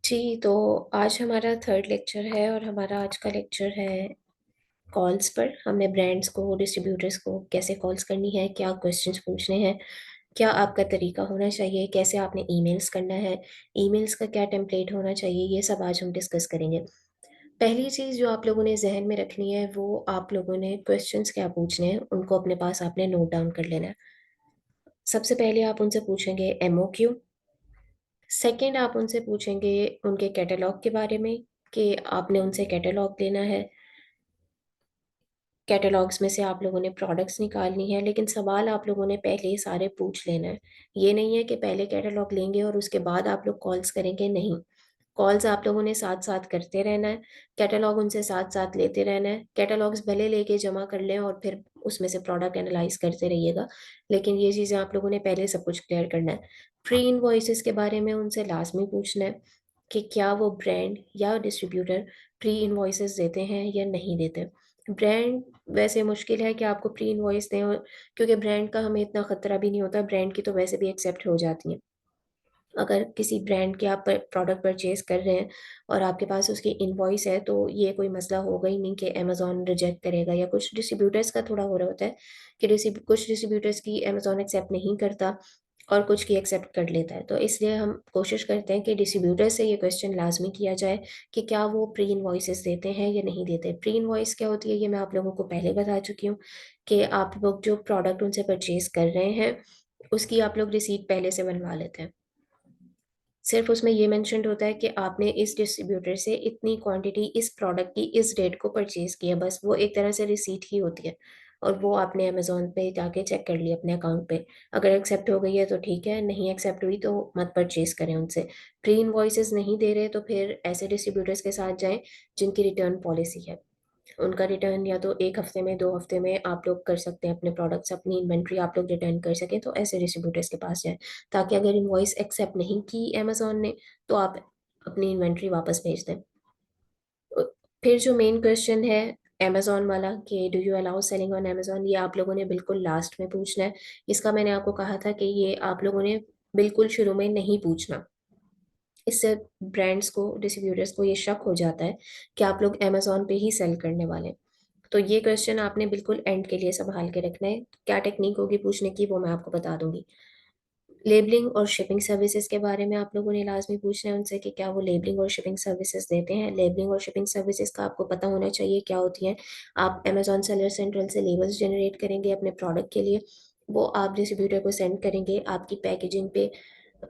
जी, तो आज हमारा थर्ड लेक्चर है और हमारा आज का लेक्चर है कॉल्स पर। हमने ब्रांड्स को, डिस्ट्रीब्यूटर्स को कैसे कॉल्स करनी है, क्या क्वेश्चंस पूछने हैं, क्या आपका तरीका होना चाहिए, कैसे आपने ईमेल्स करना है, ईमेल्स का क्या टेम्पलेट होना चाहिए, ये सब आज हम डिस्कस करेंगे। पहली चीज़ जो आप लोगों ने ज़हन में रखनी है वो आप लोगों ने क्वेश्चंस क्या पूछने हैं, उनको अपने पास आपने नोट डाउन कर लेना है। सबसे पहले आप उनसे पूछेंगे एमओक्यू। सेकंड आप उनसे पूछेंगे उनके कैटलॉग के बारे में कि आपने उनसे कैटलॉग लेना है। कैटलॉग्स में से आप लोगों ने प्रोडक्ट्स निकालनी है, लेकिन सवाल आप लोगों ने पहले ही सारे पूछ लेना है। ये नहीं है कि पहले कैटलॉग लेंगे और उसके बाद आप लोग कॉल्स करेंगे, नहीं। कॉल्स आप लोगों ने साथ-साथ करते रहना है, कैटलॉग उनसे साथ-साथ लेते रहना है। कैटलॉग्स भले लेके जमा कर लें और फिर उसमें से प्रोडक्ट एनालाइज़ करते रहिएगा, लेकिन ये चीज़ें आप लोगों ने पहले सब कुछ क्लियर करना है। प्री इनवॉइसेज़ के बारे में उनसे लाज़मी पूछना है कि क्या वो ब्रांड या डिस्ट्रीब्यूटर प्री इनवॉइसेज़ देते हैं या नहीं देते। ब्रांड वैसे मुश्किल है कि आपको प्री इनवॉइस दें, और क्योंकि ब्रांड का हमें इतना खतरा भी नहीं होता, ब्रांड की तो वैसे भी एक्सेप्ट हो जाती हैं। अगर किसी ब्रांड के आप प्रोडक्ट परचेज़ कर रहे हैं और आपके पास उसकी इनवॉइस है, तो ये कोई मसला होगा ही नहीं कि अमेज़न रिजेक्ट करेगा। या कुछ डिस्ट्रीब्यूटर्स का थोड़ा हो रहा होता है कि कुछ डिस्ट्रीब्यूटर्स की अमेज़न एक्सेप्ट नहीं करता और कुछ की एक्सेप्ट कर लेता है। तो इसलिए हम कोशिश करते हैं कि डिस्ट्रीब्यूटर से ये क्वेश्चन लाज़मी किया जाए कि क्या वो प्री इनवॉइसेज़ देते हैं या नहीं देते। प्री इनवॉइस क्या होती है, ये मैं आप लोगों को पहले बता चुकी हूँ कि आप लोग जो प्रोडक्ट उनसे परचेज़ कर रहे हैं, उसकी आप लोग रिसीट पहले से बनवा लेते हैं। सिर्फ़ उसमें ये मेंशन्ड होता है कि आपने इस डिस्ट्रीब्यूटर से इतनी क्वांटिटी इस प्रोडक्ट की इस डेट को परचेज़ की है, बस वो एक तरह से रिसीट ही होती है और वो आपने अमेज़न पे जाके चेक कर लिया अपने अकाउंट पे। अगर एक्सेप्ट हो गई है तो ठीक है, नहीं एक्सेप्ट हुई तो मत परचेज़ करें उनसे। प्री इनवॉइसेज़ नहीं दे रहे तो फिर ऐसे डिस्ट्रीब्यूटर्स के साथ जाएँ जिनकी रिटर्न पॉलिसी है। उनका रिटर्न या तो 1 हफ्ते में, 2 हफ्ते में आप लोग कर सकते हैं अपने प्रोडक्ट्स, अपनी इन्वेंट्री आप लोग रिटर्न कर सकें, तो ऐसे डिस्ट्रीब्यूटर्स के पास जाएँ। ताकि अगर इनवॉइस एक्सेप्ट नहीं की अमेज़न ने, तो आप अपनी इन्वेंट्री वापस भेज दें। अ, फिर जो मेन क्वेश्चन है अमेज़न वाला कि do you allow selling on Amazon, ये आप लोगों ने बिल्कुल लास्ट में पूछना है। इसका मैंने आपको कहा था कि ये आप लोगों ने बिल्कुल शुरू में नहीं पूछना। इससे ब्रांड्स को, डिस्ट्रीब्यूटर्स को ये शक हो जाता है कि आप लोग अमेज़न पे ही सेल करने वाले हैं। तो ये क्वेश्चन आपने बिल्कुल एंड के लिए सँभाल के रखना है। क्या टेक्नीक होगी पूछने की, वो मैं आपको बता दूँगी। लेबलिंग और शिपिंग सर्विसेज़ के बारे में आप लोगों ने लाज़मी पूछना है उनसे कि क्या वो लेबलिंग और शिपिंग सर्विसेज़ देते हैं। लेबलिंग और शिपिंग सर्विसेज़ का आपको पता होना चाहिए क्या होती हैं। आप अमेज़न सेलर सेंट्रल से लेबल्स जनरेट करेंगे अपने प्रोडक्ट के लिए, वो आप डिस्ट्रीब्यूटर को सेंड करेंगे। आपकी पैकेजिंग पे,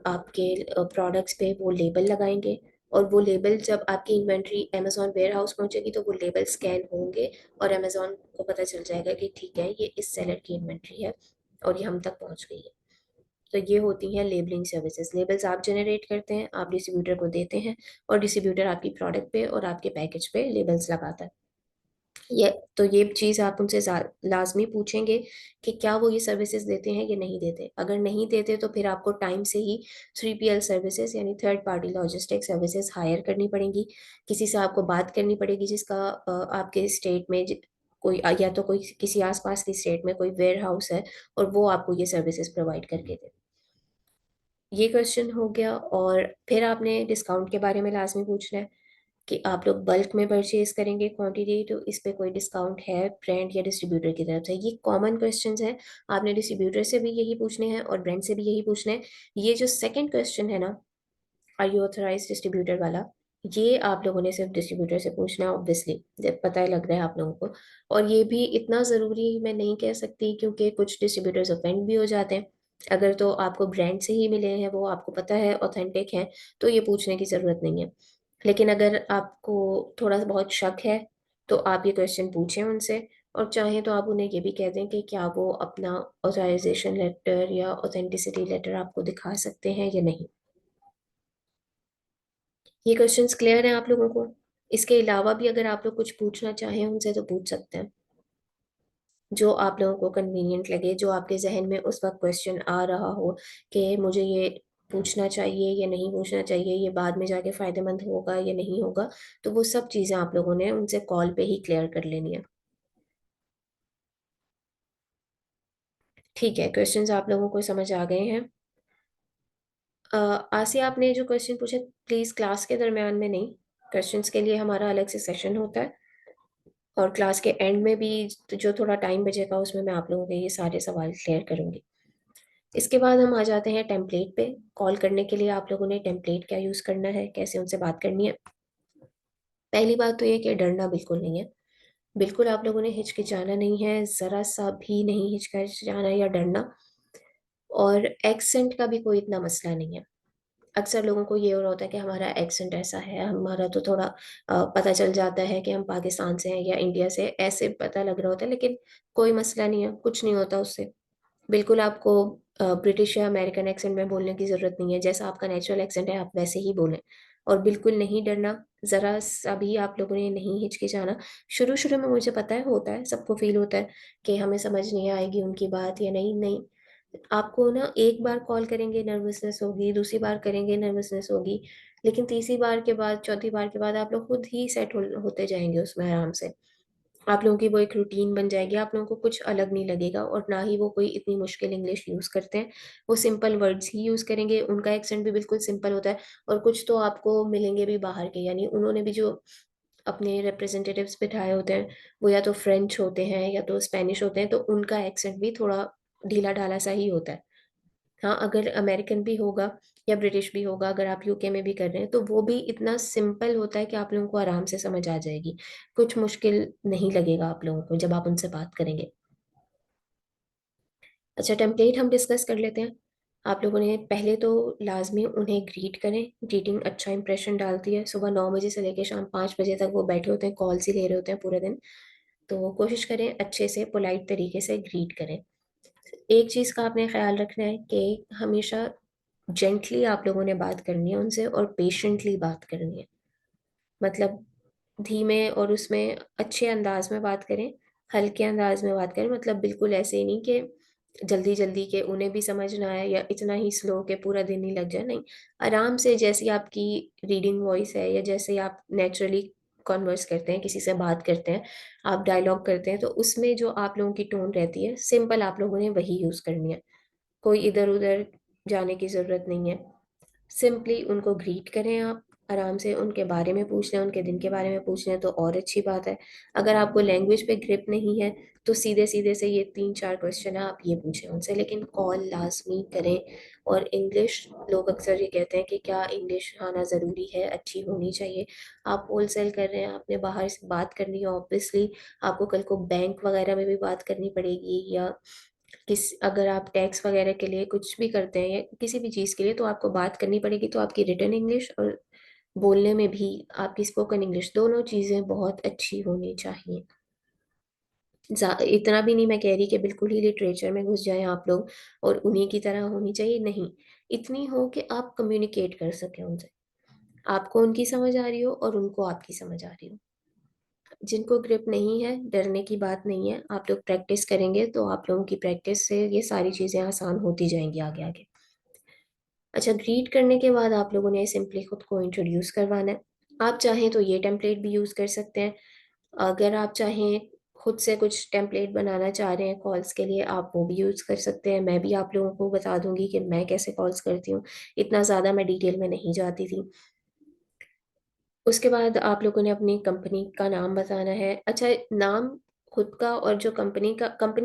आपके प्रोडक्ट्स पे वो लेबल लगाएँगे और वो लेबल जब आपकी इन्वेंट्री अमेज़न वेयरहाउस पहुँचेगी, तो वो लेबल स्कैन होंगे और अमेज़न को पता चल जाएगा कि ठीक है, ये इस सेलर की इन्वेंट्री है और ये हम तक पहुँच गई है। तो ये होती हैं लेबलिंग सर्विसेज़। लेबल्स आप जनरेट करते हैं, आप डिस्ट्रीब्यूटर को देते हैं और डिस्ट्रीब्यूटर आपकी प्रोडक्ट पे और आपके पैकेज पे लेबल्स लगाता है। ये तो ये चीज़ आप उनसे लाज़मी पूछेंगे कि क्या वो ये सर्विसेज़ देते हैं या नहीं देते। अगर नहीं देते तो फिर आपको टाइम से ही 3PL सर्विसेज़ यानी third party logistic services hire करनी पड़ेंगी। किसी से आपको बात करनी पड़ेगी जिसका आपके स्टेट में कोई या तो कोई किसी आस-पास की स्टेट में कोई वेयरहाउस है और वो आपको ये सर्विसेज़ प्रोवाइड करके दे। ये क्वेश्चन हो गया। और फिर आपने डिस्काउंट के बारे में लाज़मी पूछना है कि आप लोग बल्क में परचेज़ करेंगे क्वांटिटी, तो इस पे कोई डिस्काउंट है ब्रांड या डिस्ट्रीब्यूटर की तरफ से? ये कॉमन क्वेश्चंस हैं। आपने डिस्ट्रीब्यूटर से भी यही पूछने हैं और ब्रांड से भी यही पूछना है। ये जो सेकंड क्वेश्चन है ना, आर यू ऑथराइज्ड डिस्ट्रीब्यूटर वाला, ये आप लोगों ने सिर्फ डिस्ट्रीब्यूटर से पूछना है ऑब्वियसली, जब पता ही लग रहा है आप लोगों को। और ये भी इतना ज़रूरी मैं नहीं कह सकती क्योंकि कुछ डिस्ट्रीब्यूटर्स ऑफेंड भी हो जाते हैं। अगर तो आपको ब्रांड से ही मिले हैं, वो आपको पता है ऑथेंटिक हैं, तो ये पूछने की ज़रूरत नहीं है। लेकिन अगर आपको थोड़ा बहुत शक है, तो आप ये क्वेश्चन पूछें उनसे और चाहें तो आप उन्हें ये भी कह दें कि क्या वो अपना ऑथराइज़ेशन लेटर या ऑथेंटिसिटी लेटर आपको दिखा सकते हैं या नहीं। ये क्वेश्चंस क्लियर हैं आप लोगों को? इसके अलावा भी अगर आप लोग कुछ पूछना चाहें उनसे तो पूछ सकते हैं। जो आप लोगों को कन्वीनिएंट लगे, जो आपके ज़हन में उस वक़्त क्वेश्चन आ रहा हो कि मुझे ये पूछना चाहिए या नहीं पूछना चाहिए, ये बाद में जाके फ़ायदेमंद होगा या नहीं होगा, तो वो सब चीज़ें आप लोगों ने उनसे कॉल पे ही क्लियर कर लेनी है। ठीक है, क्वेश्चंस आप लोगों को समझ आ गए हैं? आसिया, आपने जो क्वेश्चन पूछे, प्लीज़ क्लास के दरमियान में नहीं, क्वेश्चंस के लिए हमारा अलग से सेशन होता है, और क्लास के एंड में भी जो थोड़ा टाइम बचेगा उसमें मैं आप लोगों के ये सारे सवाल क्लियर करूंगी। इसके बाद हम आ जाते हैं टेम्पलेट पे। कॉल करने के लिए आप लोगों ने टेम्पलेट क्या यूज़ करना है, कैसे उनसे बात करनी है। पहली बात तो ये कि डरना बिल्कुल नहीं है। बिल्कुल आप लोगों ने हिचकिचाना नहीं है, ज़रा सा भी नहीं हिचकिचाना या डरना। और एक्सेंट का भी कोई इतना मसला नहीं है। अक्सर लोगों को ये हो रहा होता है कि हमारा एक्सेंट ऐसा है, हमारा तो थोड़ा पता चल जाता है कि हम पाकिस्तान से हैं या इंडिया से, ऐसे पता लग रहा होता है, लेकिन कोई मसला नहीं है, कुछ नहीं होता उससे। बिल्कुल आपको ब्रिटिश या अमेरिकन एक्सेंट में बोलने की ज़रूरत नहीं है, जैसा आपका नेचुरल एक्सेंट है आप वैसे ही बोलें। और बिल्कुल नहीं डरना, ज़रा सा भी आप लोगों ने नहीं हिचकिचाना। शुरू शुरू में मुझे पता है, होता है, सबको फील होता है कि हमें समझ नहीं आएगी उनकी बात या नहीं। नहीं, आपको ना एक बार कॉल करेंगे नर्वसनेस होगी, दूसरी बार करेंगे नर्वसनेस होगी, लेकिन तीसरी बार के बाद, चौथी बार के बाद आप लोग खुद ही सेट होते जाएंगे उसमें आराम से। आप लोगों की वो एक रूटीन बन जाएगी, आप लोगों को कुछ अलग नहीं लगेगा, और ना ही वो कोई इतनी मुश्किल इंग्लिश यूज़ करते हैं। वो सिंपल वर्ड्स ही यूज़ करेंगे, उनका एक्सेंट भी बिल्कुल सिंपल होता है। और कुछ तो आपको मिलेंगे भी बाहर के, यानी उन्होंने भी जो अपने रिप्रेजेंटेटिव्स बिठाए होते हैं, वो या तो फ्रेंच होते हैं या तो स्पेनिश होते हैं, तो उनका एक्सेंट भी थोड़ा ढीला-ढाला सा ही होता है। हाँ, अगर अमेरिकन भी होगा या ब्रिटिश भी होगा, अगर आप यूके में भी कर रहे हैं, तो वो भी इतना सिंपल होता है कि आप लोगों को आराम से समझ आ जाएगी। कुछ मुश्किल नहीं लगेगा आप लोगों को जब आप उनसे बात करेंगे। अच्छा, टेम्पलेट हम डिस्कस कर लेते हैं। आप लोगों ने पहले तो लाज़मी उन्हें ग्रीट करें। ग्रीटिंग अच्छा इंप्रेशन डालती है। सुबह 9 बजे से लेके शाम 5 बजे तक वो बैठे होते हैं, कॉल्स ही ले रहे होते हैं पूरे दिन। तो कोशिश करें अच्छे से पोलाइट तरीके से ग्रीट करें। एक चीज़ का आपने ख़्याल रखना है कि हमेशा जेंटली आप लोगों ने बात करनी है उनसे, और पेशेंटली बात करनी है। मतलब धीमे और उसमें अच्छे अंदाज में बात करें, हल्के अंदाज में बात करें। मतलब बिल्कुल ऐसे ही नहीं कि जल्दी-जल्दी के उन्हें भी समझ ना आए, या इतना ही स्लो कि पूरा दिन ही लग जाए, नहीं। आराम से, जैसी आपकी रीडिंग वॉइस है या जैसे आप नेचुरली कन्वर्स करते हैं, किसी से बात करते हैं, आप डायलॉग करते हैं, तो उसमें जो आप लोगों की टोन रहती है, सिंपल आप लोगों ने वही यूज़ करनी है। कोई इधर-उधर जाने की ज़रूरत नहीं है। सिंपली उनको ग्रीट करें आप, आराम से उनके बारे में पूछ लें, उनके दिन के बारे में पूछ लें तो और अच्छी बात है। अगर आपको लैंग्वेज पे ग्रिप नहीं है, तो सीधे-सीधे से ये 3-4 क्वेश्चन है, आप ये पूछें उनसे, लेकिन कॉल लाज़मी करें। और इंग्लिश, लोग अक्सर ये कहते हैं कि क्या इंग्लिश आना ज़रूरी है, अच्छी होनी चाहिए। आप होलसेल कर रहे हैं, आपने बाहर से बात करनी है, ऑब्वियसली आपको कल को बैंक वगैरह में भी बात करनी पड़ेगी, या अगर आप टैक्स वगैरह के लिए कुछ भी करते हैं या किसी भी चीज़ के लिए, तो आपको बात करनी पड़ेगी, तो आपकी रिटन इंग्लिश और बोलने में भी आपकी स्पोकन इंग्लिश, दोनों चीज़ें बहुत अच्छी होनी चाहिए। इतना भी नहीं मैं कह रही कि बिल्कुल ही लिटरेचर में घुस जाएं आप लोग और उन्हीं की तरह होनी चाहिए, नहीं। इतनी हो कि आप कम्युनिकेट कर सकें उनसे, आपको उनकी समझ आ रही हो और उनको आपकी समझ आ रही हो। जिनको ग्रिप नहीं है, डरने की बात नहीं है। आप लोग प्रैक्टिस करेंगे तो आप लोगों की प्रैक्टिस से ये सारी चीज़ें आसान होती जाएँगी आगे-आगे। अच्छा, ग्रीट करने के बाद आप लोगों ने सिंपली खुद को इंट्रोड्यूस करवाना है। आप चाहें तो ये टेम्पलेट भी यूज़ कर सकते हैं। अगर आप चाहें, खुद से कुछ टेम्पलेट बनाना चाह रहे हैं कॉल्स के लिए, आप वो भी यूज़ कर सकते हैं। मैं भी आप लोगों को बता दूँगी कि मैं कैसे कॉल्स करती हूँ। इतना ज़्यादा मैं डिटेल में नहीं जाती थी। उसके बाद आप लोगों ने अपनी कंपनी का नाम बताना है। अच्छा, नाम खुद का, और जो कंपनी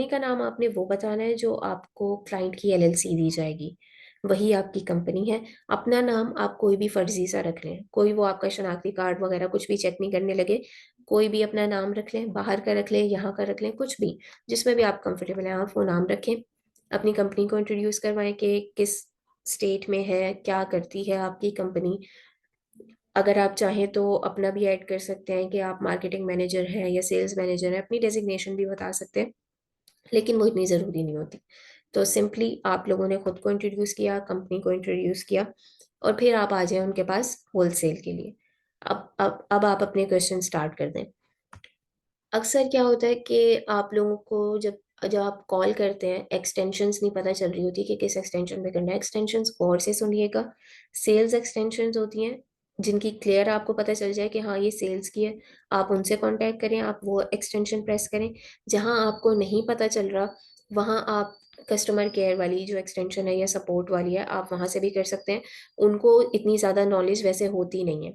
का नाम आपने वो बताना है जो आपको क्लाइंट की एलएलसी दी जाएगी, वही आपकी कंपनी है। अपना नाम आप कोई भी फर्ज़ी सा रख लें, कोई वो आपका शनाख्ती कार्ड वगैरह कुछ भी चेक नहीं करने लगे, कोई भी अपना नाम रख लें, बाहर का रख लें, यहाँ का रख लें, कुछ भी, जिसमें भी आप कंफर्टेबल हैं, आप वो नाम रखें। अपनी कंपनी को इंट्रोड्यूस करवाएँ कि किस स्टेट में है, क्या करती है आपकी कंपनी। अगर आप चाहें तो अपना भी ऐड कर सकते हैं कि आप मार्केटिंग मैनेजर हैं या सेल्स मैनेजर हैं, अपनी डेज़िग्नेशन भी बता सकते हैं, लेकिन वो इतनी ज़रूरी नहीं होती। तो सिंपली आप लोगों ने खुद को इंट्रोड्यूस किया, कंपनी को इंट्रोड्यूस किया, और फिर आप आ जाएँ उनके पास होलसेल के लिए। अब आप अपने क्वेश्चन स्टार्ट कर दें। अक्सर क्या होता है कि आप लोगों को जब जब आप कॉल करते हैं, एक्सटेंशंस नहीं पता चल रही होती कि किस एक्सटेंशन पे करना है। एक्सटेंशंस गौर से सुनिएगा। सेल्स एक्सटेंशंस होती हैं, जिनकी क्लियर आपको पता चल जाए कि हाँ, ये सेल्स की है, आप उनसे कॉन्टैक्ट करें, आप वो एक्सटेंशन प्रेस करें। जहाँ आपको नहीं पता चल रहा, वहाँ आप कस्टमर केयर वाली जो एक्सटेंशन है या सपोर्ट वाली है, आप वहाँ से भी कर सकते हैं। उनको इतनी ज़्यादा नॉलेज वैसे होती नहीं है।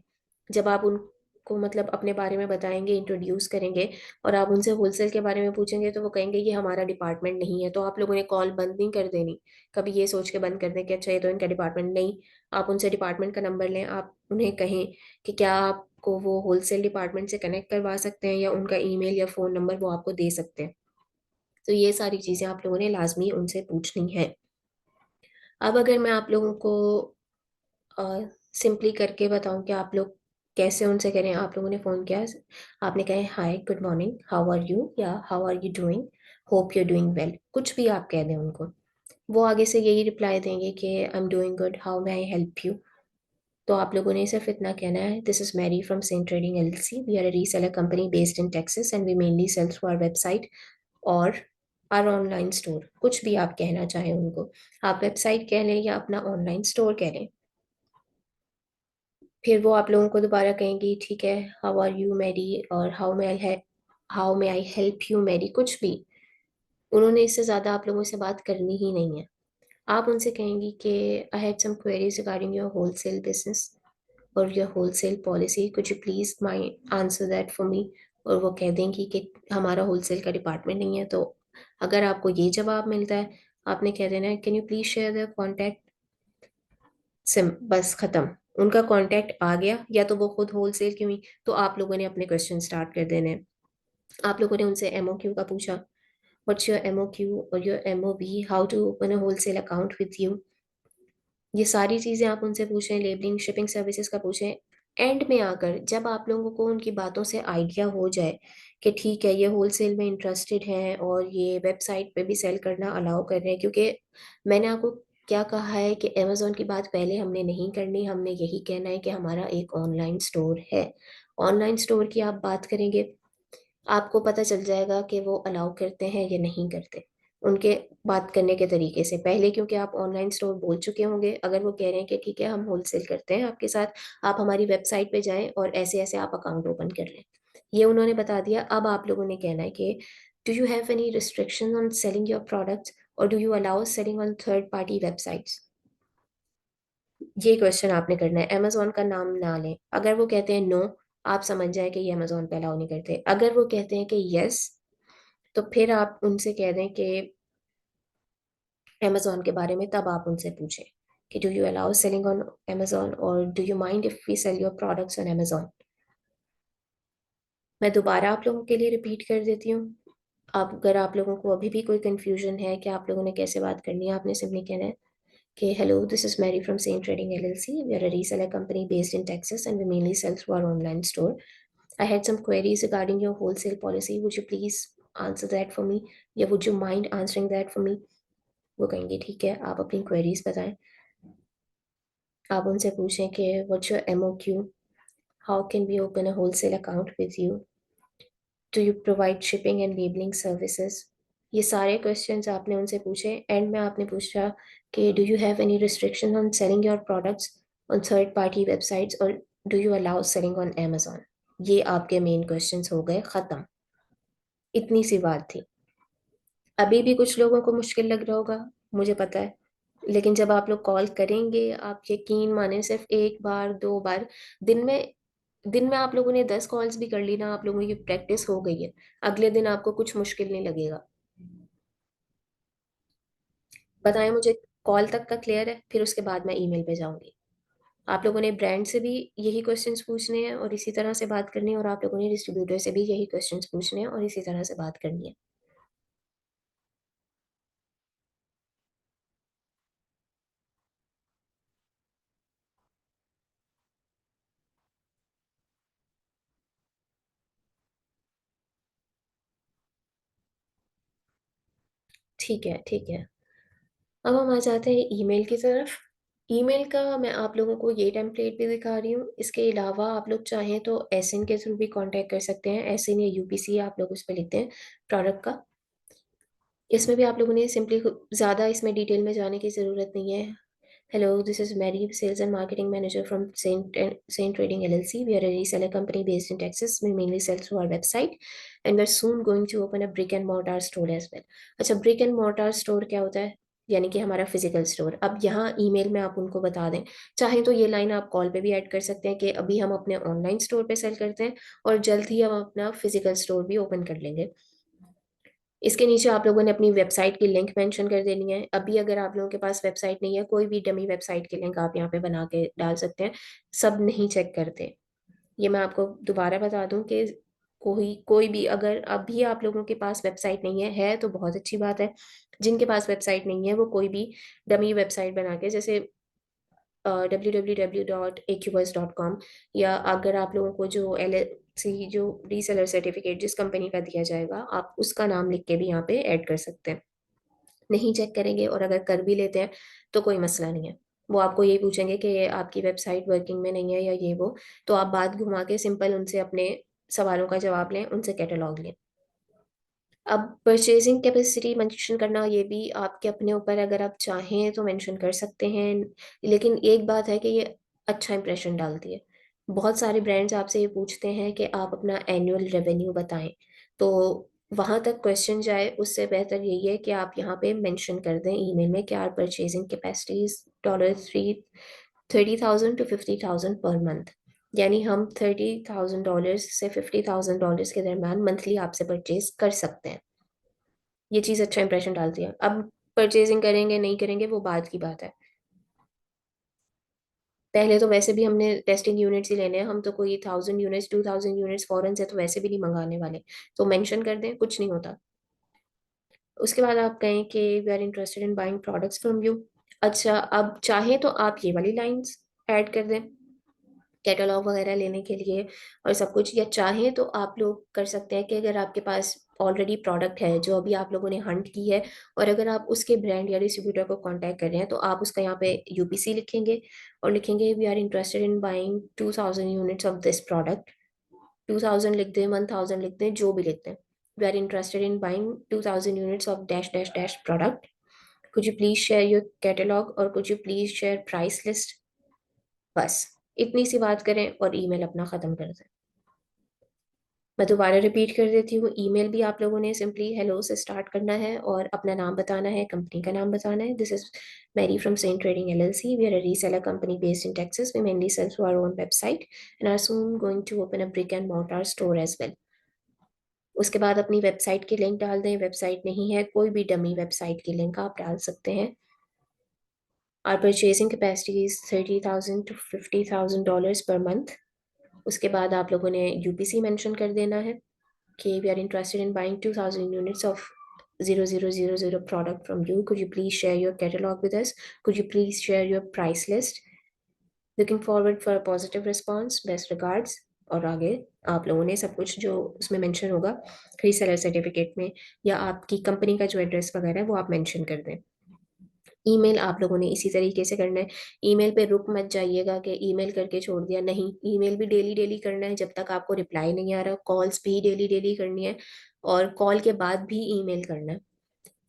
जब आप उनको मतलब अपने बारे में बताएँगे, इंट्रोड्यूस करेंगे और आप उनसे होलसेल के बारे में पूछेंगे तो वो कहेंगे ये हमारा डिपार्टमेंट नहीं है, तो आप लोगों ने कॉल बंद नहीं कर देनी। कभी ये सोच के बंद कर दें कि अच्छा ये तो इनका डिपार्टमेंट नहीं, आप उनसे डिपार्टमेंट का नंबर लें, आप उन्हें कहें कि क्या आपको वो होलसेल डिपार्टमेंट से कनेक्ट करवा सकते हैं या उनका ईमेल या फ़ोन नंबर वो आपको दे सकते हैं। तो ये सारी चीज़ें आप लोगों ने लाज़मी उनसे पूछनी है। अब अगर मैं आप लोगों को अ, सिंपली करके बताऊँ कि आप लोग कैसे उनसे करें, आप लोगों ने फ़ोन किया, आपने कहा hi, good morning, how are you या how are you doing, hope you are doing well, कुछ भी आप कह दें उनको। वो आगे से यही रिप्लाई देंगे कि I am doing good, how may I help you? तो आप लोगों ने सिर्फ इतना कहना है, this is Mary from Saint trading LLC, we are a reseller company based in Texas and we mainly sell through our website और our online store. कुछ भी आप कहना चाहें उनको, आप वेबसाइट कह लें या अपना ऑनलाइन स्टोर कह लें। फिर वो आप लोगों को दोबारा कहेंगी ठीक है, हाउ आर यू मैरी और how may I help you Mary, कुछ भी। उन्होंने इससे ज़्यादा आप लोगों से बात करनी ही नहीं है। आप उनसे कहेंगी कि I had some queries regarding your wholesale business और your wholesale policy, could you please my answer that for me? और वो कह देंगी कि हमारा होलसेल का डिपार्टमेंट नहीं है। तो अगर आपको ये जवाब मिलता है, आपने कह देना है can you please share the contact SIM, बस खत्म। उनका कॉन्टैक्ट आ गया, या तो वो खुद होलसेल की हुई, तो आप लोगों ने अपने क्वेश्चन स्टार्ट कर देने हैं। आप लोगों ने उनसे एमओक्यू का पूछा, व्हाट्स योर एमओक्यू और your MOV, how to open a wholesale account with you. ये सारी चीज़ें आप उनसे पूछें, लेबलिंग, शिपिंग सर्विसेज़ का पूछें। एंड में आकर जब आप लोगों को उनकी बातों से आइडिया हो जाए कि ठीक है, ये होलसेल में इंटरेस्टेड हैं और ये वेबसाइट पे भी सेल करना अलाउ कर रहे हैं, क्योंकि मैंने आपको क्या कहा है कि अमेज़न की बात पहले हमने नहीं करनी, हमने यही कहना है कि हमारा एक ऑनलाइन स्टोर है। ऑनलाइन स्टोर की आप बात करेंगे, आपको पता चल जाएगा कि वो अलाउ करते हैं या नहीं करते, उनके बात करने के तरीके से। पहले क्योंकि आप ऑनलाइन स्टोर बोल चुके होंगे, अगर वो कह रहे हैं कि ठीक है हम होलसेल करते हैं आपके साथ, आप हमारी वेबसाइट पे जाएँ और ऐसे-ऐसे आप अकाउंट ओपन कर लें। ये उन्होंने बता दिया, अब आप लोगों ने कहना है कि do you have any restriction on selling your products और do you allow selling on third party websites? ये क्वेश्चन आपने करना है, अमेज़न का नाम ना लें। अगर वो कहते हैं नो, आप समझ जाएँ कि ये अमेज़न पे अलाउ नहीं करते। अगर वो कहते हैं कि येस, तो फिर आप उनसे कह दें कि अमेज़न के बारे में, तब आप उनसे पूछें कि do you allow selling on Amazon और do you mind if we sell your products on Amazon? मैं दोबारा आप लोगों के लिए रिपीट कर देती हूँ। अब अगर आप लोगों को अभी भी कोई कन्फ्यूजन है कि आप लोगों ने कैसे बात करनी है, आपने सिंपली कहना है कि hello, this is Mary from Saint trading LLC, we are a reseller company based in Texas and we mainly sell through our online store. I had some queries regarding your wholesale policy. Would you please answer that for me? या would you mind answering that for me? वो कहेंगे ठीक है, आप अपनी queries बताएं। आप उनसे पूछें कि what's your MOQ? How can we open a wholesale account with you? Do you provide shipping and labeling services? ये सारे क्वेश्चंस आपने उनसे पूछे। एंड में आपने पूछा कि do you have any restriction on selling your products on third party websites और do you allow selling on Amazon? ये आपके मेन क्वेश्चंस हो गए ख़त्म। इतनी सी बात थी। अभी भी कुछ लोगों को मुश्किल लग रहा होगा, मुझे पता है। लेकिन जब आप लोग कॉल करेंगे, आप यकीन मानें सिर्फ़ 1 बार, 2 बार, दिन में दिन में आप लोगों ने 10 कॉल्स भी कर ली ना, आप लोगों की प्रैक्टिस हो गई है। अगले दिन आपको कुछ मुश्किल नहीं लगेगा। बताएँ मुझे, कॉल तक का क्लियर है? फिर उसके बाद मैं ईमेल पे जाऊँगी। आप लोगों ने ब्रांड से भी यही क्वेश्चन्स पूछने हैं और इसी तरह से बात करनी है, और आप लोगों ने डिस्ट्रीब्यूटर से भी यही क्वेश्चन्स पूछने हैं और इसी तरह से बात करनी है। ठीक है, ठीक है। अब हम आ जाते हैं ईमेल की तरफ। ईमेल का मैं आप लोगों को ये टेम्पलेट भी दिखा रही हूँ। इसके अलावा आप लोग चाहें तो एसएन के थ्रू भी कॉन्टैक्ट कर सकते हैं। एसएन या यूपीसी आप लोग उस पे लिखते हैं प्रोडक्ट का। इसमें भी आप लोगों ने सिंपली ज़्यादा इसमें डिटेल में जाने की ज़रूरत नहीं है। Hello, this is Mary, Sales and Marketing Manager from Saint Trading LLC. We are a reseller company based in Texas. We mainly sell through our website, and we're soon going to open a brick and mortar store as well. अच्छा, brick and mortar store क्या होता है? यानी कि हमारा physical store. अब यहाँ email में आप उनको बता दें, चाहे तो ये लाइन आप कॉल पे भी ऐड कर सकते हैं कि अभी हम अपने ऑनलाइन स्टोर पे सेल करते हैं और जल्द ही हम अपना फिजिकल स्टोर भी ओपन कर लेंगे। इसके नीचे आप लोगों ने अपनी वेबसाइट की लिंक मेंशन कर देनी है। अभी अगर आप लोगों के पास वेबसाइट नहीं है, कोई भी डमी वेबसाइट की लिंक आप यहाँ पे बना के डाल सकते हैं। सब नहीं चेक करते। ये मैं आपको दोबारा बता दूं कि कोई कोई भी अगर अभी आप लोगों के पास वेबसाइट नहीं है तो बहुत अच्छी बात है। जिनके पास वेबसाइट नहीं है वो कोई भी डमी वेबसाइट बना के, जैसे www.aqbuzz.com, या अगर आप लोगों को जो LLC जो रीसेलर सर्टिफिकेट जिस कंपनी का दिया जाएगा, आप उसका नाम लिख के भी यहाँ पे ऐड कर सकते हैं। नहीं चेक करेंगे और अगर कर भी लेते हैं तो कोई मसला नहीं है। वो आपको यही पूछेंगे कि आपकी वेबसाइट वर्किंग में नहीं है या ये वो, तो आप बात घुमा के सिंपल उनसे अपने सवालों का जवाब लें, उनसे कैटलॉग लें। अब परचेजिंग कैपेसिटी मेंशन करना ये भी आपके अपने ऊपर, अगर आप चाहें तो मेंशन कर सकते हैं, लेकिन एक बात है कि ये अच्छा इंप्रेशन डालती है। बहुत सारे ब्रांड्स आपसे ये पूछते हैं कि आप अपना एनुअल रेवेन्यू बताएं, तो वहां तक क्वेश्चन जाए उससे बेहतर यही है कि आप यहाँ पे मेंशन कर दें ईमेल में कि are purchasing capacities $30,000 to $50,000 per month, यानी हम $30,000 से $50,000 के दरम्यान मंथली आपसे परचेज कर सकते हैं। ये चीज़ अच्छा इंप्रेशन डालती है। अब परचेजिंग करेंगे नहीं करेंगे वो बाद की बात है। पहले तो वैसे भी हमने टेस्टिंग यूनिट्स ही लेने हैं, हम तो कोई 1000 यूनिट्स 2000 यूनिट्स फॉरेन से तो वैसे भी नहीं मंगाने वाले। तो मेंशन कर दें, कुछ नहीं होता। उसके बाद आप कहें कि we are interested in buying products from you. अच्छा, अब चाहे तो आप ये वाली लाइंस ऐड कर दें कैटलॉग वगैरह लेने के लिए और सब कुछ, या चाहें तो आप लोग कर सकते हैं कि अगर आपके पास ऑलरेडी प्रोडक्ट है जो अभी आप लोगों ने हंट की है, और अगर आप उसके ब्रांड या डिस्ट्रीब्यूटर को कांटेक्ट कर रहे हैं, तो आप उसका यहाँ पे यूपीसी लिखेंगे और लिखेंगे we are interested in buying 2000 units of this product. 2000 लिख दें, 1000 लिख दें, जो भी लिखते हैं। We are interested in buying 2000 units of dash dash dash product. Could you please share your catalog और could you please share price list. बस इतनी सी बात करें और ईमेल अपना खत्म कर दें। मैं दोबारा रिपीट कर देती हूँ, ईमेल भी आप लोगों ने सिंपली हेलो से स्टार्ट करना है और अपना नाम बताना है, कंपनी का नाम बताना है। This is Mary from Saint trading LLC. We are a reseller company based in Texas. We mainly sell through our own website and are soon going to open a brick and mortar store as well. उसके बाद अपनी website की link डाल दें। Website नहीं है, कोई भी डमी वेबसाइट की लिंक आप डाल सकते हैं। Our purchasing capacity is $30,000 to $50,000 per month. उसके बाद आप लोगों ने यूपीसी मेंशन कर देना है कि we are interested in buying 2000 units of 0000 product from you. Could you please share your catalog with us? Could you please share your price list? Looking forward for a positive response. Best regards. और आगे आप लोगों ने सब कुछ जो उसमें mention होगा रीसेलर सर्टिफिकेट में, या आपकी कंपनी का जो एड्रेस वगैरह है वो आप मेंशन कर दें। ईमेल आप लोगों ने इसी तरीके से करना है। ईमेल पे रुक मत जाइएगा कि ईमेल करके छोड़ दिया, नहीं, ईमेल भी डेली डेली करना है जब तक आपको रिप्लाई नहीं आ रहा। कॉल्स भी डेली डेली करनी है और कॉल के बाद भी ईमेल करना है।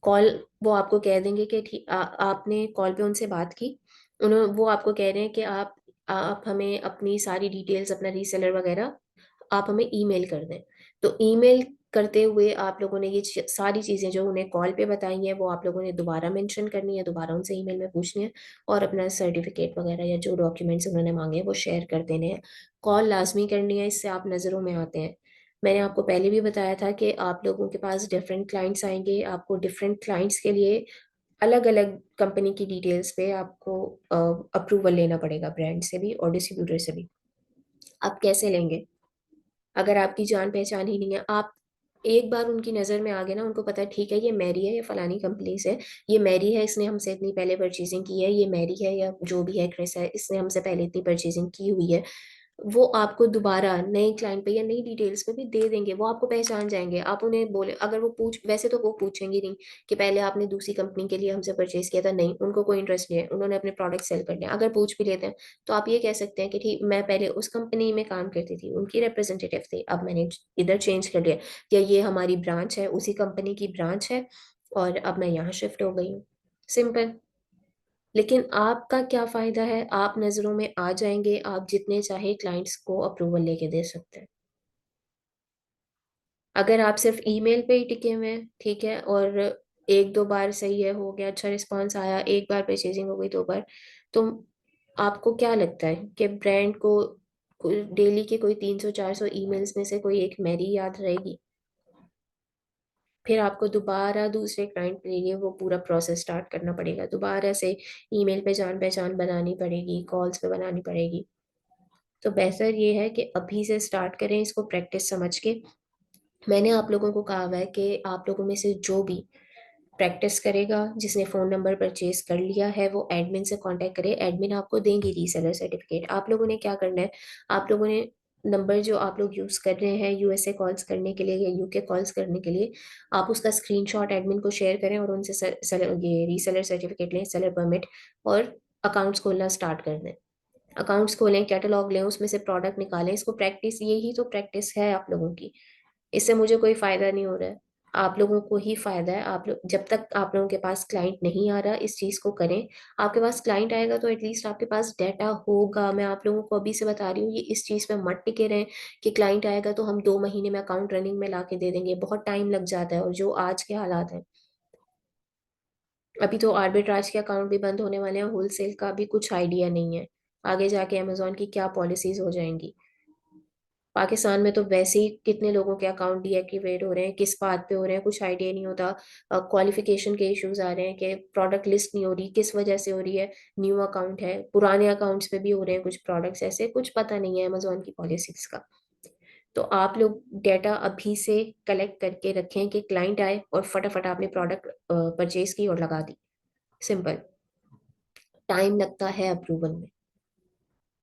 कॉल वो आपको कह देंगे कि ठीक आपने कॉल पे उनसे बात की, उन्होंने वो आपको कह रहे हैं कि आप हमें अपनी सारी डिटेल्स, अपना रीसेलर वगैरह आप हमें ईमेल कर दें। तो ईमेल करते हुए आप लोगों ने ये सारी चीज़ें जो उन्हें कॉल पे बताई हैं वो आप लोगों ने दोबारा मेंशन करनी है, दोबारा उनसे ईमेल में पूछनी है और अपना सर्टिफिकेट वगैरह या जो डॉक्यूमेंट्स उन्होंने मांगे हैं वो शेयर कर देने हैं। कॉल लाजमी करनी है, इससे आप नज़रों में आते हैं। मैंने आपको पहले भी बताया था कि आप लोगों के पास डिफरेंट क्लाइंट्स आएंगे, आपको डिफरेंट क्लाइंट्स के लिए अलग अलग कंपनी की डिटेल्स पे आपको अप्रूवल लेना पड़ेगा, ब्रांड से भी और डिस्ट्रीब्यूटर से भी। आप कैसे लेंगे अगर आपकी जान पहचान ही नहीं है? आप एक बार उनकी नज़र में आ गए ना, उनको पता है ठीक है ये मैरी है, ये फलानी कंपनी से, ये मैरी है, इसने हमसे इतनी पहले परचेजिंग की है, ये मैरी है या जो भी है क्रिस है, इसने हमसे पहले इतनी परचेजिंग की हुई है। वो आपको दोबारा नए क्लाइंट पे या नई डिटेल्स पे भी दे देंगे। वो आपको पहचान जाएंगे। आप उन्हें बोले, अगर वो पूछ, वैसे तो वो पूछेंगे नहीं कि पहले आपने दूसरी कंपनी के लिए हमसे परचेज किया था, नहीं, उनको कोई इंटरेस्ट नहीं है, उन्होंने अपने प्रोडक्ट सेल कर लिया। अगर पूछ भी लेते हैं तो आप ये कह सकते हैं कि ठीक, मैं पहले उस कंपनी में काम करती थी, उनकी रिप्रेजेंटेटिव थी, अब मैंने इधर चेंज कर लिया, या ये हमारी ब्रांच है, उसी कंपनी की ब्रांच है और अब मैं यहाँ शिफ्ट हो गई हूँ। सिंपल। लेकिन आपका क्या फ़ायदा है? आप नज़रों में आ जाएँगे, आप जितने चाहे क्लाइंट्स को अप्रूवल लेके दे सकते हैं। अगर आप सिर्फ़ ईमेल पे ही टिके हुए हैं, ठीक है, और 1-2 बार सही है, हो गया, अच्छा रिस्पॉन्स आया, 1 बार परचेज़िंग हो गई, 2 बार, तो आपको क्या लगता है कि ब्रांड को डेली के कोई 300-400 ईमेल्स में से कोई एक मेरी याद रहेगी? फिर आपको दोबारा दूसरे क्लाइंट के लिए वो पूरा प्रोसेस स्टार्ट करना पड़ेगा। दोबारा से ईमेल पे जान-पहचान बनानी पड़ेगी, कॉल्स पे बनानी पड़ेगी। तो बेहतर ये है कि अभी से स्टार्ट करें इसको प्रैक्टिस समझ के। मैंने आप लोगों को कहा हुआ है कि आप लोगों में से जो भी प्रैक्टिस करेगा, जिसने फ़ोन नंबर परचेज़ कर लिया है, वो एडमिन से कॉन्टैक्ट करे, एडमिन आपको देंगी रीसेलर सर्टिफ़िकेट। आप लोगों ने क्या करना है, आप लोगों ने नंबर जो आप लोग यूज़ कर रहे हैं यूएसए कॉल्स करने के लिए या यूके कॉल्स करने के लिए, आप उसका स्क्रीनशॉट एडमिन को शेयर करें और उनसे ये रीसेलर सर्टिफ़िकेट लें, सेलर परमिट, और अकाउंट्स खोलना स्टार्ट कर दें। अकाउंट्स खोलें, कैटलॉग लें, उसमें से प्रोडक्ट निकालें, इसको प्रैक्टिस, यही तो प्रैक्टिस है आप लोगों की। इससे मुझे कोई फ़ायदा नहीं हो रहा है। आप लोगों को ही फ़ायदा है। आप लोग जब तक आप लोगों के पास क्लाइंट नहीं आ रहा, इस चीज़ को करें। आपके पास क्लाइंट आएगा तो एटलीस्ट आपके पास डेटा होगा। मैं आप लोगों को अभी से बता रही हूँ, ये इस चीज़ पे मत टिके रहें कि क्लाइंट आएगा तो हम 2 महीने में अकाउंट रनिंग में लाके दे देंगे। बहुत टाइम लग जाता है, और जो आज के हालात हैं, अभी तो आर्बिट्राज के अकाउंट भी बंद होने वाले हैं, होलसेल का भी कुछ आइडिया नहीं है। आगे जाके अमेज़न की क्या पॉलिसीज़ हो जाएँगी। पाकिस्तान में तो वैसे ही कितने लोगों के अकाउंट डीएक्टिवेट हो रहे हैं, किस बात पे हो रहे हैं, कुछ आइडिया नहीं होता। क्वालिफ़िकेशन के इश्यूज़ आ रहे हैं कि प्रोडक्ट लिस्ट नहीं हो रही, किस वजह से हो रही है, न्यू अकाउंट है, पुराने अकाउंट्स पे भी हो रहे हैं कुछ प्रोडक्ट्स ऐसे, कुछ पता नहीं है अमेज़न की पॉलिसीज़ का। तो आप लोग डेटा अभी से कलेक्ट करके रखें कि क्लाइंट आए और फटाफट आपने प्रोडक्ट परचेज़ की और लगा दी, सिंपल। टाइम लगता है अप्रूवल में।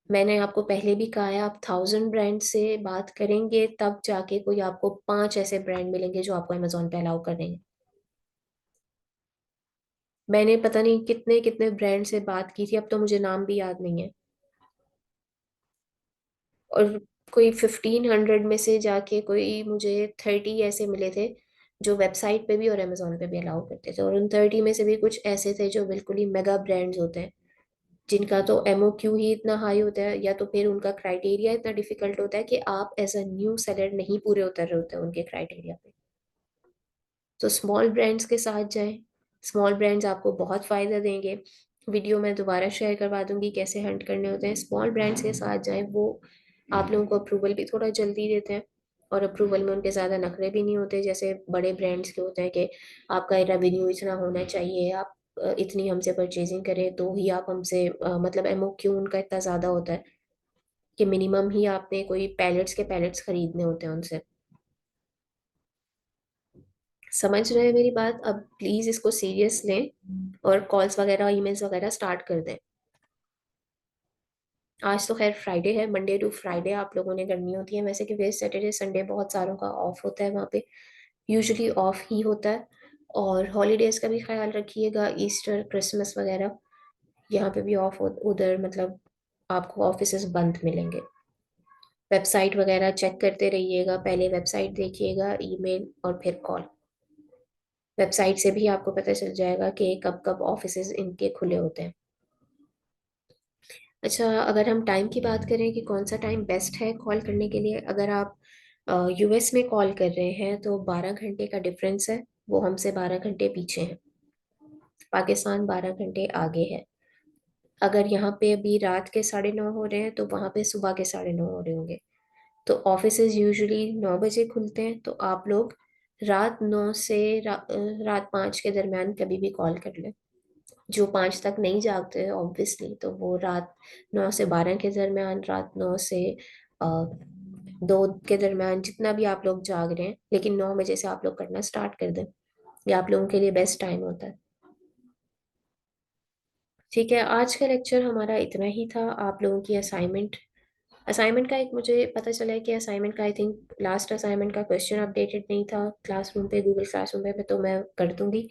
मैंने आपको पहले भी कहा है, आप 1000 ब्रांड से बात करेंगे तब जाके कोई आपको 5 ऐसे ब्रांड मिलेंगे जो आपको अमेज़न पे अलाउ करेंगे। मैंने पता नहीं कितने-कितने ब्रांड से बात की थी, अब तो मुझे नाम भी याद नहीं है। और कोई 1500 में से जाके कोई मुझे 30 ऐसे मिले थे, जो वेबसाइट पे भी और अमेज़न पे भी अलाउ करते थे, और उन 30 में से भी कुछ ऐसे थे जो बिल्कुल ही मेगा ब्रांड्स होते हैं। जिनका तो एमओक्यू ही इतना हाई होता है, या तो फिर उनका क्राइटेरिया इतना डिफिकल्ट होता है कि आप एज़ अ न्यू सेलर नहीं पूरे उतर रहे होते हैं उनके क्राइटेरिया पे। तो स्मॉल ब्रांड्स के साथ जाएँ, स्मॉल ब्रांड्स आपको बहुत फ़ायदा देंगे। वीडियो मैं दोबारा शेयर करवा दूँगी कैसे हंट करने होते हैं। स्मॉल ब्रांड्स के साथ जाएँ, वो आप लोगों को अप्रूवल भी थोड़ा जल्दी देते हैं, और अप्रूवल में उनके ज़्यादा नखरे भी नहीं होते, जैसे बड़े ब्रांड्स के होते हैं कि आपका रेवेन्यू इतना होना चाहिए, आप इतनी हमसे परचेज़िंग करें तो ही आप हमसे मतलब एमओक्यू उनका इतना ज़्यादा होता है कि मिनिमम ही आपने कोई पैलेट्स के पैलेट्स खरीदने होते हैं उनसे। समझ रहे हैं मेरी बात? अब प्लीज़ इसको सीरियस लें और कॉल्स वगैरह, ईमेल्स वगैरह स्टार्ट कर दें। आज तो ख़ैर फ्राइडे है, मंडे टू फ्राइडे आप लोगों ने करनी होती है, वैसे कि वे सैटरडे, संडे बहुत सारों का ऑफ होता है वहाँ पे, यूजुअली ऑफ ही होता है। और हॉलिडेज़ का भी ख़्याल रखिएगा, ईस्टर, क्रिसमस वगैरह, यहाँ पे भी ऑफ हो, उधर मतलब आपको ऑफ़िसेज़ बंद मिलेंगे। वेबसाइट वगैरह चेक करते रहिएगा, पहले वेबसाइट देखिएगा, ईमेल और फिर कॉल। वेबसाइट से भी आपको पता चल जाएगा कि कब-कब ऑफ़िसेज़ इनके खुले होते हैं। अच्छा, अगर हम टाइम की बात करें कि कौन-सा टाइम बेस्ट है कॉल करने के लिए, अगर आप यूएस में कॉल कर रहे हैं तो 12 घंटे का डिफ़रेंस है, वो हमसे 12 घंटे पीछे हैं। पाकिस्तान 12 घंटे आगे है। अगर यहाँ पे अभी रात के साढ़े 9 हो रहे हैं, तो वहाँ पे सुबह के साढ़े 9 हो रहे होंगे। तो ऑफ़िसेज़ यूजुअली 9 बजे खुलते हैं, तो आप लोग रात 9 से रात 5 के दरमियान कभी भी कॉल कर लें। जो 5 तक नहीं जागते ऑब्वियसली, तो वो रात 9 से 12 के दरमियान, रात 9 से 2 के दरमियान, जितना भी आप लोग जाग रहे हैं, लेकिन 9 बजे से आप लोग करना स्टार्ट कर दें। ये आप लोगों के लिए बेस्ट टाइम होता है। ठीक है, आज का लेक्चर हमारा इतना ही था। आप लोगों की असाइनमेंट असाइनमेंट का एक मुझे पता चला है कि असाइनमेंट का, आई थिंक लास्ट असाइनमेंट का क्वेश्चन अपडेटेड नहीं था क्लासरूम पे, गूगल क्लासरूम पे, तो मैं कर दूँगी।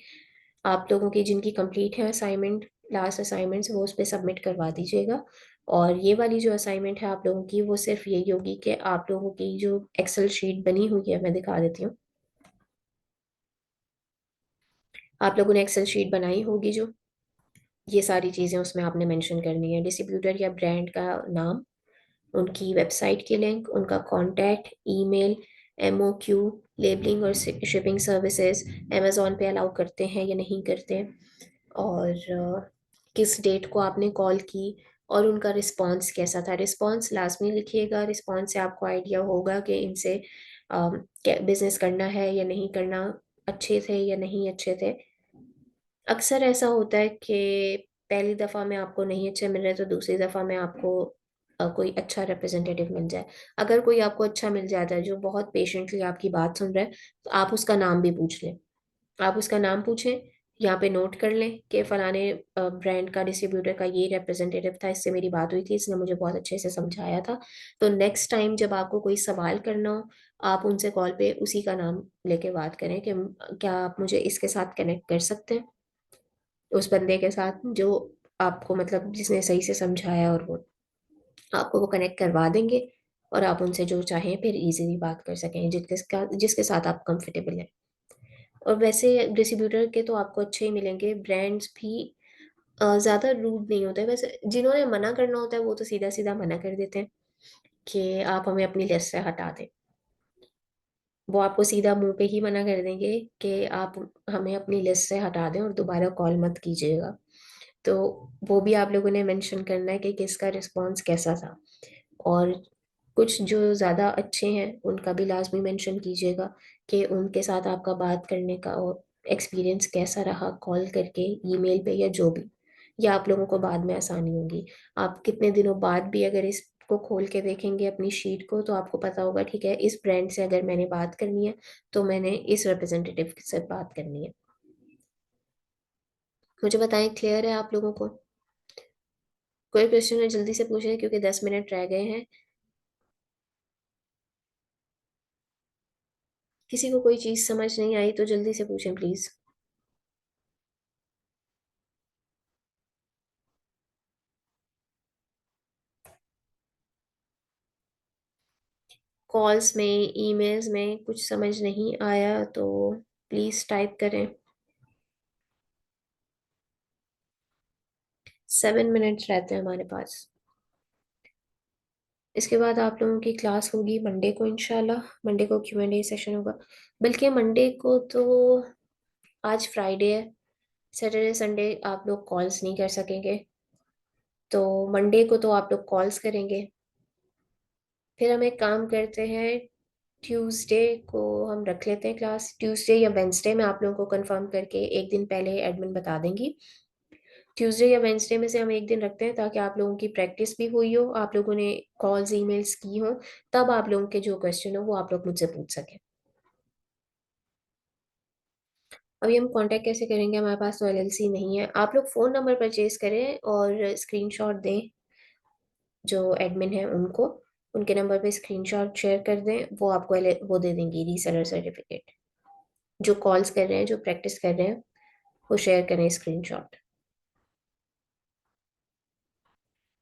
आप लोगों की जिनकी कंप्लीट है असाइनमेंट, लास्ट असाइनमेंट्स, वो उस पे सबमिट करवा दीजिएगा। और ये वाली जो असाइनमेंट है आप लोगों की, वो सिर्फ़ यही होगी कि आप लोगों की जो एक्सेल शीट बनी हुई है, मैं दिखा देती हूँ। आप लोगों ने एक्सेल शीट बनाई होगी जो, ये सारी चीज़ें उसमें आपने मेंशन करनी है, डिस्ट्रीब्यूटर या ब्रांड का नाम, उनकी वेबसाइट की लिंक, उनका कॉन्टैक्ट, ईमेल, एमओक्यू, लेबलिंग और शिपिंग सर्विसेज, अमेज़न पे अलाउ करते हैं या नहीं करते, और किस डेट को आपने कॉल की, और उनका रिस्पांस कैसा था। रिस्पांस लाजमी लिखिएगा, रिस्पांस से आपको आइडिया होगा कि इनसे बिजनेस करना है या नहीं करना, अच्छे थे या नहीं अच्छे थे। अक्सर ऐसा होता है कि पहली दफ़ा में आपको नहीं अच्छे मिल रहे तो दूसरी दफ़ा में आपको कोई अच्छा रिप्रेजेंटेटिव मिल जाए। अगर कोई आपको अच्छा मिल जाता है जो बहुत पेशेंटली आपकी बात सुन रहा है, तो आप उसका नाम भी पूछ लें। आप उसका नाम पूछें, यहाँ पे नोट कर लें कि फलाने ब्रांड का डिस्ट्रीब्यूटर का ये रिप्रेजेंटेटिव था, इससे मेरी बात हुई थी, इसने मुझे बहुत अच्छे से समझाया था। तो नेक्स्ट टाइम जब आपको कोई सवाल करना हो, आप उनसे कॉल पे उसी का नाम लेके बात करें कि क्या आप मुझे इसके साथ कनेक्ट कर सकते हैं, उस बंदे के साथ जो आपको मतलब जिसने सही से समझाया, और वो आपको वो कनेक्ट करवा देंगे, और आप उनसे जो चाहें फिर इजीली बात कर सकें जिसके साथ आप कंफर्टेबल हैं। और वैसे डिस्ट्रीब्यूटर के तो आपको अच्छे ही मिलेंगे, ब्रांड्स भी ज़्यादा रूड नहीं होते हैं। वैसे जिन्होंने मना करना होता है वो तो सीधा सीधा मना कर देते हैं कि आप हमें अपनी लिस्ट से हटा दें। वो आपको सीधा मुंह पे ही मना कर देंगे कि आप हमें अपनी लिस्ट से हटा दें और दोबारा कॉल मत कीजिएगा। तो वो भी आप लोगों ने मेंशन करना है कि किसका रिस्पॉन्स कैसा था, और कुछ जो ज़्यादा अच्छे हैं उनका भी लाजमी मेंशन कीजिएगा कि उनके साथ आपका बात करने का एक्सपीरियंस कैसा रहा, कॉल करके, ईमेल पे, या जो भी, या आप लोगों को बाद में आसानी होगी। आप कितने दिनों बाद भी अगर इसको खोल के देखेंगे अपनी शीट को, तो आपको पता होगा ठीक है इस ब्रांड से अगर मैंने बात करनी है तो मैंने इस रिप्रेजेंटेटिव से बात करनी है। मुझे बताएं, क्लियर है आप लोगों को? कोई क्वेश्चन है जल्दी से पूछें क्योंकि 10 मिनट रह गए हैं। किसी को कोई चीज़ समझ नहीं आई तो जल्दी से पूछें प्लीज़। कॉल्स में, ईमेल्स में कुछ समझ नहीं आया तो प्लीज़ टाइप करें। 7 मिनट्स रहते हैं हमारे पास। इसके बाद आप लोगों की क्लास होगी मंडे को इंशाल्लाह। मंडे को Q&A सेशन होगा। बल्कि मंडे को तो, आज फ्राइडे है, सैटरडे संडे आप लोग कॉल्स नहीं कर सकेंगे, तो मंडे को तो आप लोग कॉल्स करेंगे। फिर हम एक काम करते हैं, ट्यूसडे को हम रख लेते हैं क्लास। ट्यूसडे या वेंसडे में आप लोगों को कंफर्म करके एक दिन पहले एडमिन बता देंगी। ट्यूसडे या वेंसडे में से हम एक दिन रखते हैं ताकि आप लोगों की प्रैक्टिस भी हुई हो, आप लोगों ने कॉल्स ईमेल्स की हो, तब आप लोगों के जो क्वेश्चन हो वो आप लोग मुझसे पूछ सकें। अभी हम कांटेक्ट कैसे करेंगे, हमारे पास तो LLC नहीं है। आप लोग फ़ोन नंबर परचेज करें और स्क्रीनशॉट दें जो एडमिन है उनको, उनके नंबर पे स्क्रीनशॉट शेयर कर दें, वो आपको वो दे देंगी रीसेलर सर्टिफिकेट। जो कॉल्स कर रहे हैं, जो प्रैक्टिस कर रहे हैं, वो शेयर करें स्क्रीनशॉट।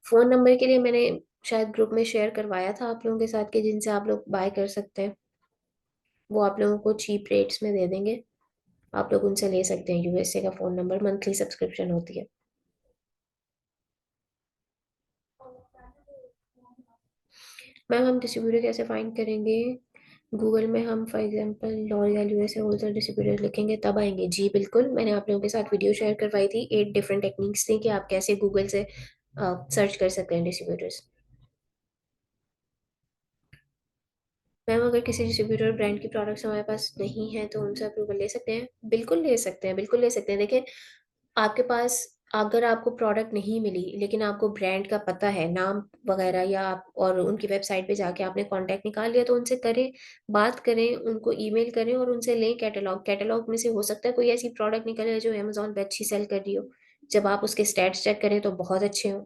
फ़ोन नंबर के लिए मैंने शायद ग्रुप में शेयर करवाया था आप लोगों के साथ कि जिनसे आप लोग बाय कर सकते हैं, वो आप लोगों को चीप रेट्स में दे देंगे। आप लोग उनसे ले सकते हैं, USA का फ़ोन नंबर, मंथली सब्सक्रिप्शन होती है। मैम हम डिस्ट्रीब्यूटर कैसे फाइंड करेंगे? गूगल में हम for example L'Oréal USA wholesale distributor लिखेंगे तब आएंगे। जी बिल्कुल, मैंने आप लोगों के साथ वीडियो शेयर करवाई थी, 8 डिफरेंट टेक्निक्स थी कि आप कैसे गूगल से सर्च कर सकते हैं डिस्ट्रीब्यूटर्स। मैम अगर किसी डिस्ट्रीब्यूटर ब्रांड की प्रोडक्ट्स हमारे पास नहीं है तो उनसे अप्रूवल ले सकते हैं? बिल्कुल ले सकते हैं, बिल्कुल ले सकते हैं। देखिए, आपके पास अगर आपको प्रोडक्ट नहीं मिली लेकिन आपको ब्रांड का पता है, नाम वगैरह, या आप और उनकी वेबसाइट पे जाके आपने कांटेक्ट निकाल लिया, तो उनसे करें, बात करें, उनको ईमेल करें और उनसे लें कैटलॉग। कैटलॉग में से हो सकता है कोई ऐसी प्रोडक्ट निकले जो अमेज़न पे अच्छी सेल कर रही हो। जब आप उसके स्टैट्स चेक करें तो बहुत अच्छे हों।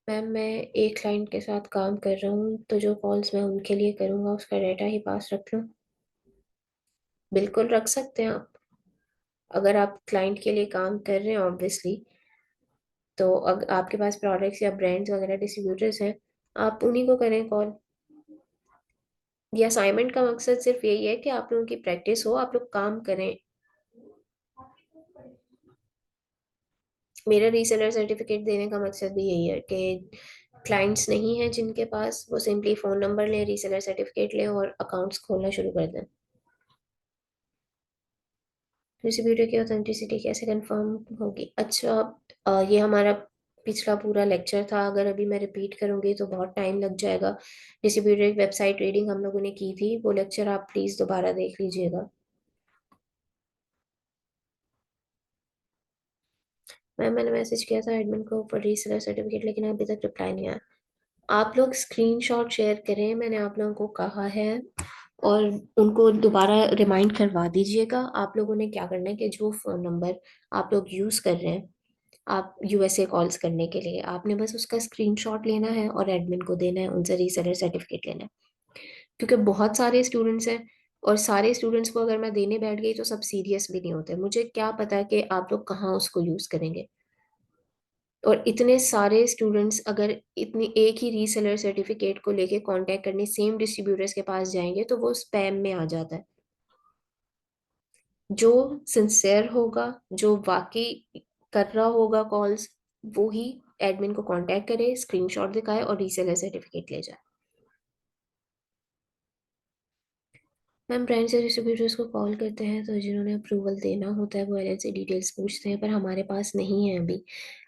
मैम मैं एक क्लाइंट के साथ काम कर रहा हूँ तो जो कॉल्स मैं उनके लिए करूँगा उसका डाटा ही पास रख लूँ। बिल्कुल रख सकते हैं आप। अगर आप क्लाइंट के लिए काम कर रहे हैं ऑब्वियसली, तो आपके पास प्रोडक्ट्स या ब्रांड्स वगैरह डिस्ट्रीब्यूटर्स हैं, आप उन्हीं को करें कॉल। ये असाइनमेंट का मकसद सिर्फ यही है कि आप लोगों की प्रैक्टिस हो, आप लोग काम करें। मेरा रीसेलर सर्टिफिकेट देने का मकसद भी यही है कि क्लाइंट्स नहीं है जिनके पास, वो सिंपली फ़ोन नंबर लें, रीसेलर सर्टिफिकेट लें और अकाउंट्स खोलना शुरू कर दें। डिस्ट्रीब्यूटर की ऑथेंटिसिटी कैसे कंफर्म होगी? अच्छा, ये हमारा पिछला पूरा लेक्चर था, अगर अभी मैं रिपीट करूंगी तो बहुत टाइम लग जाएगा। डिस्ट्रीब्यूटर की वेबसाइट रीडिंग हम लोगों ने की थी, वो लेक्चर आप प्लीज़ दोबारा देख लीजिएगा। मैम मैंने मैसेज किया था एडमिन को फॉर रीसेलर सर्टिफिकेट, लेकिन अभी तक रिप्लाई नहीं आया। आप लोग स्क्रीनशॉट शेयर करें, मैंने आप लोगों को कहा है, और उनको दोबारा रिमाइंड करवा दीजिएगा। आप लोगों ने क्या करना है कि जो फ़ोन नंबर आप लोग यूज़ कर रहे हैं, आप यूएसए कॉल्स करने के लिए, आपने बस उसका स्क्रीनशॉट लेना है और एडमिन को देना है, उनसे रीसेलर सर्टिफिकेट लेना है। क्योंकि बहुत सारे स्टूडेंट्स हैं, और सारे स्टूडेंट्स को अगर मैं देने बैठ गई तो सब सीरियस भी नहीं होते। मुझे क्या पता कि आप लोग कहाँ उसको यूज़ करेंगे। और इतने सारे स्टूडेंट्स अगर इतनी एक ही रीसेलर सर्टिफिकेट को लेके कांटेक्ट करने सेम डिस्ट्रीब्यूटर्स के पास जाएंगे तो वो स्पैम में आ जाता है। जो सिंसियर होगा, जो वाकई कर रहा होगा कॉल्स, वो ही एडमिन को कांटेक्ट करे, स्क्रीनशॉट दिखाए और रीसेलर सर्टिफिकेट ले जाए। मैम ब्रांड से डिस्ट्रीब्यूटर्स को कॉल करते हैं तो जिन्होंने अप्रूवल देना होता है वो एलएलसी डिटेल्स पूछते हैं, पर हमारे पास नहीं है अभी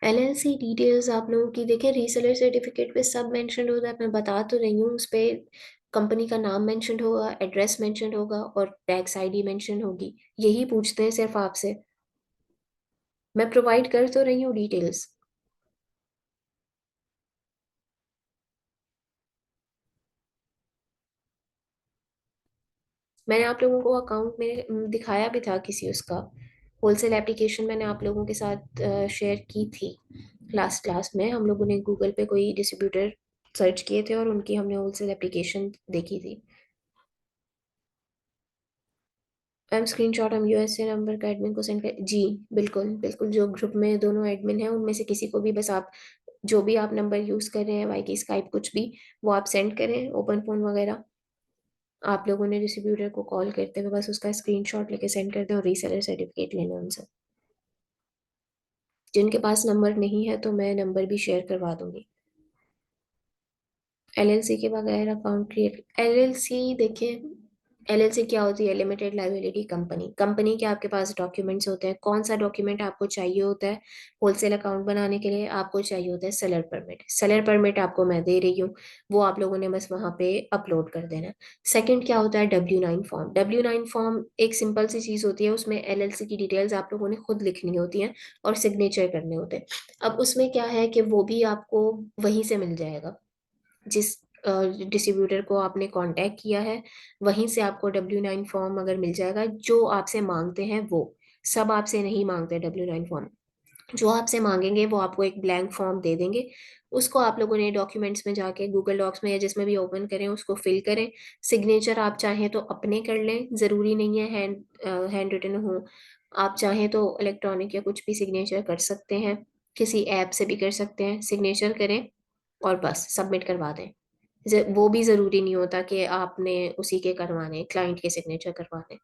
एलएलसी डिटेल्स। आप लोगों की देखें, रीसेलर सर्टिफिकेट पे सब मेंशन होता है, मैं बता तो रही हूँ, उस पे कंपनी का नाम मेंशन होगा, एड्रेस मेंशन होगा और टैक्स आईडी मेंशन होगी। यही पूछते हैं सिर्फ आपसे। मैं प्रोवाइड कर तो रही हूँ डिटेल्स। मैंने आप लोगों को अकाउंट में दिखाया भी था किसी उसका, होलसेल एप्लीकेशन मैंने आप लोगों के साथ शेयर की थी। लास्ट क्लास में हम लोगों ने गूगल पे कोई डिस्ट्रीब्यूटर सर्च किए थे और उनकी हमने होलसेल एप्लीकेशन देखी थी। मैम स्क्रीनशॉट हम यूएसए नंबर का एडमिन को सेंड कर, जी बिल्कुल बिल्कुल, जो ग्रुप में दोनों एडमिन हैं उनमें से किसी को भी बस आप, जो भी आप नंबर यूज़ कर रहे हैं, वाई की स्काइप कुछ भी, वो आप सेंड करें, ओपन फोन वगैरह। आप लोगों ने डिस्ट्रीब्यूटर को कॉल करते हुए बस उसका स्क्रीनशॉट लेके सेंड कर दें और रीसेलर सर्टिफिकेट लेना उनसे। जिनके पास नंबर नहीं है तो मैं नंबर भी शेयर करवा दूंगी। एलएलसी के बगैर अकाउंट क्रिएट, एलएलसी देखिए, एलएलसी क्या होती है? Limited liability company. कंपनी के आपके पास डॉक्यूमेंट्स होते हैं, कौन सा डॉक्यूमेंट आपको चाहिए होता है होलसेल अकाउंट बनाने के लिए? आपको चाहिए होता है सेलर परमिट। सेलर परमिट आपको मैं दे रही हूँ, वो आप लोगों ने बस वहाँ पे अपलोड कर देना है। सेकंड क्या होता है? W9 form. W9 फॉर्म एक सिंपल सी चीज़ होती है, उसमें एलएलसी की डिटेल्स आप लोगों ने खुद लिखनी होती हैं और सिग्नेचर करने होते हैं। अब उसमें क्या है कि वो भी आपको वहीं से मिल जाएगा, जिस डिस्ट्रीब्यूटर को आपने कांटेक्ट किया है वहीं से आपको W9 फॉर्म अगर मिल जाएगा। जो आपसे मांगते हैं वो सब आपसे नहीं मांगते W9 फॉर्म। जो आपसे मांगेंगे वो आपको एक ब्लैंक फॉर्म दे देंगे, उसको आप लोगों ने डॉक्यूमेंट्स में जाके गूगल डॉक्स में या जिसमें भी ओपन करें उसको फिल करें। सिग्नेचर आप चाहें तो अपने कर लें, ज़रूरी नहीं है हैंड रिटन हो। आप चाहें तो इलेक्ट्रॉनिक या कुछ भी सिग्नेचर कर सकते हैं, किसी ऐप से भी कर सकते हैं। सिग्नेचर करें और बस सबमिट करवा दें। वो भी ज़रूरी नहीं होता कि आपने उसी के करवाने, क्लाइंट के सिग्नेचर करवाने।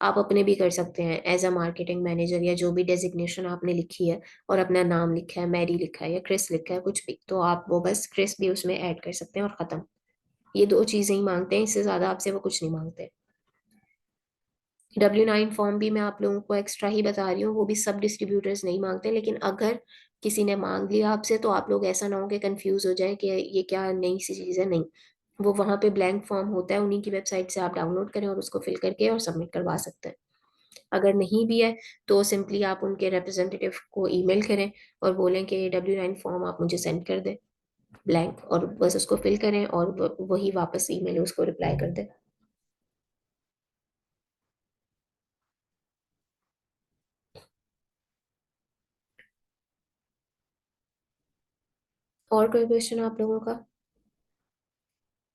आप अपने भी कर सकते हैं एज अ मार्केटिंग मैनेजर, या जो भी डेजिग्नेशन आपने लिखी है और अपना नाम लिखा है, मैरी लिखा है या क्रिस लिखा है, कुछ भी, तो आप वो बस क्रिस भी उसमें ऐड कर सकते हैं और ख़त्म। ये दो चीज़ें ही मांगते हैं, इससे ज़्यादा आपसे वो कुछ नहीं मांगते। W9 फॉर्म भी मैं आप लोगों को एक्स्ट्रा ही बता रही हूँ, वो भी सब डिस्ट्रीब्यूटर्स नहीं मांगते, लेकिन अगर किसी ने मांग लिया आपसे तो आप लोग ऐसा ना हो कि कंफ्यूज हो जाए कि ये क्या नई सी चीज़ है। नहीं, वो वहाँ पे ब्लैंक फॉर्म होता है, उन्हीं की वेबसाइट से आप डाउनलोड करें और उसको फिल करके और सबमिट करवा सकते हैं। अगर नहीं भी है तो सिंपली आप उनके रिप्रेजेंटेटिव को ईमेल करें और बोलें कि W9 फॉर्म आप मुझे सेंड कर दें ब्लैंक, और बस उसको फिल करें और वही वापस ईमेल उसको रिप्लाई कर दें। और कोई क्वेश्चन आप लोगों का?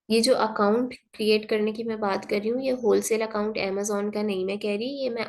ये जो अकाउंट क्रिएट करने की मैं बात कर रही हूँ, ये होलसेल अकाउंट अमेजोन का नहीं मैं कह रही, ये मैं